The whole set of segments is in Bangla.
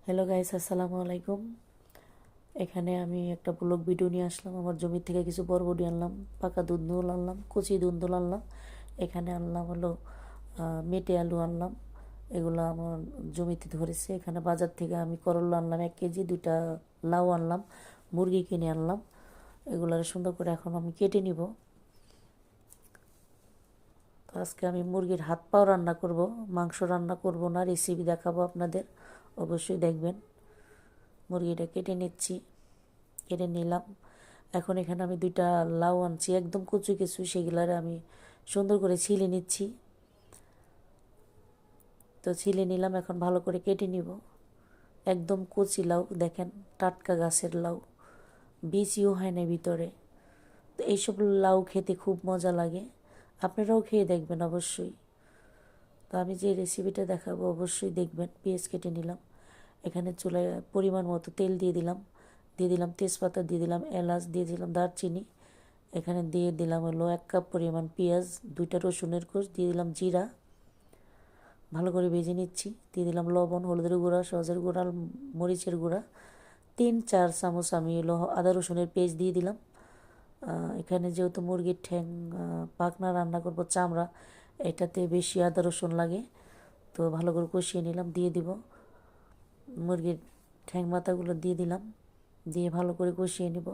হ্যালো গাইস, আসসালামু আলাইকুম। এখানে আমি একটা ব্লগ ভিডিও নিয়ে আসলাম। আমার জমি থেকে কিছু বরবটি আনলাম, পাকা দুন্দুল আনলাম, কচি দুন্দুল আনলাম। এখানে আনলাম হলো মেটে আলু আনলাম। এগুলো আমার জমিতে ধরেছে। এখানে বাজার থেকে আমি করলা আনলাম 1 কেজি, 2টা লাউ আনলাম, মুরগি কিনে আনলাম। এগুলার সুন্দর করে এখন আমি কেটে নিব। তো আজকে আমি মুরগির হাত পাও রান্না করব, মাংস রান্না করব না, রেসিপি দেখাবো আপনাদের, অবশ্যই দেখবেন। মুরগিটা কেটে নিচ্ছি, কেটে নিলাম। এখন এখানে আমি 2টা লাউ আনছি, একদম কুচু কিছু, সেগুলার আমি সুন্দর করে ছিলে নিচ্ছি। তো ছিলে নিলাম, এখন ভালো করে কেটে নিব। একদম কচি লাউ, দেখেন টাটকা গাছের লাউ, বীজও হয় না ভিতরে। তো এইসব লাউ খেতে খুব মজা লাগে, আপনারাও খেয়ে দেখবেন অবশ্যই। তো আমি যে রেসিপিটা দেখাবো অবশ্যই দেখবেন। পেঁয়াজ কেটে নিলাম, এখানে চুলায় পরিমাণ মতো তেল দিয়ে দিলাম, তেজপাতা দিয়ে দিলাম, এলাচ দিয়ে দিলাম, দারচিনি। এখানে দিয়ে দিলাম হলো 1 কাপ পরিমাণ পেঁয়াজ, 2টা রসুনের কোষ, দিয়ে দিলাম জিরা, ভালো করে ভেজে নিচ্ছি। দিয়ে দিলাম লবণ, হলুদের গুঁড়া, সজের গুঁড়া, মরিচের গুঁড়া। 3-4 চামচ আমি হলো আদা রসুনের পেস্ট দিয়ে দিলাম। এখানে যেহেতু মুরগির ঠ্যাং পাখনা রান্না করব, চামড়া, এটাতে বেশি আদা রসুন লাগে। তো ভালো করে কষিয়ে নিলাম, দিয়ে দিব মুরগির ঠ্যাং মাথাগুলো, দিয়ে দিলাম, দিয়ে ভালো করে কষিয়ে নিব।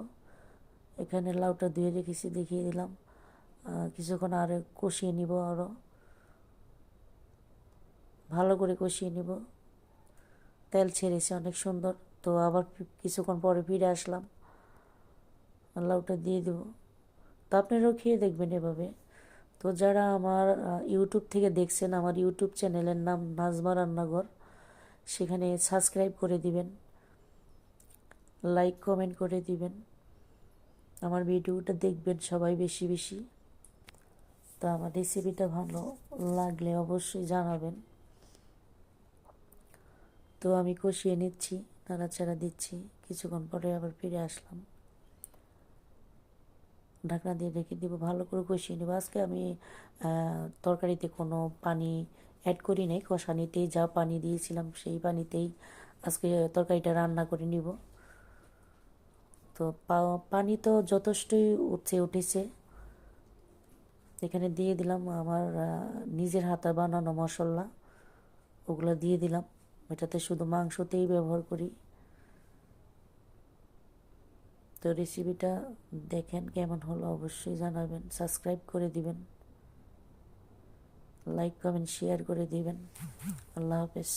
এখানে লাউটা ধুয়ে রেখেছি, দেখিয়ে দিলাম। কিছুক্ষণ আরে কষিয়ে নিব, আরও ভালো করে কষিয়ে নিব। তেল ছেড়েছে অনেক সুন্দর। তো আবার কিছুক্ষণ পরে ফিরে আসলাম, লাউটা দিয়ে দেব। তো আপনারাও খেয়ে দেখবেন এভাবে। তো যারা আমার ইউটিউব থেকে দেখছেন, আমার ইউটিউব চ্যানেলের নাম নাজমা রান্নাঘর, সেখানে সাবস্ক্রাইব করে দিবেন, লাইক কমেন্ট করে দিবেন, আমার ভিডিওটা দেখবেন সবাই বেশি বেশি। তো আমার রেসিপিটা ভালো লাগলে অবশ্যই জানাবেন। তো আমি কষিয়ে নিচ্ছি, নাড়াচাড়া দিচ্ছি। কিছুক্ষণ পরে আবার ফিরে আসলাম, ঢাকনা দিয়ে রেখে দিব, ভালো করে কষিয়ে নেব। আজকে আমি তরকারিতে কোনো পানি অ্যাড করি নাই, কষানিতেই যা পানি দিয়েছিলাম সেই পানিতেই আজকে তরকারিটা রান্না করে নিব। তো পানি তো যথেষ্টই উঠেছে। এখানে দিয়ে দিলাম আমার নিজের হাতে বানানো মশলা, ওগুলো দিয়ে দিলাম। এটাতে শুধু মাংসতেই ব্যবহার করি। তো রেসিপিটা দেখেন কেমন হলো অবশ্যই জানাবেন, সাবস্ক্রাইব করে দিবেন, লাইক কমেন্ট শেয়ার করে দিবেন। আল্লাহ হাফেজ।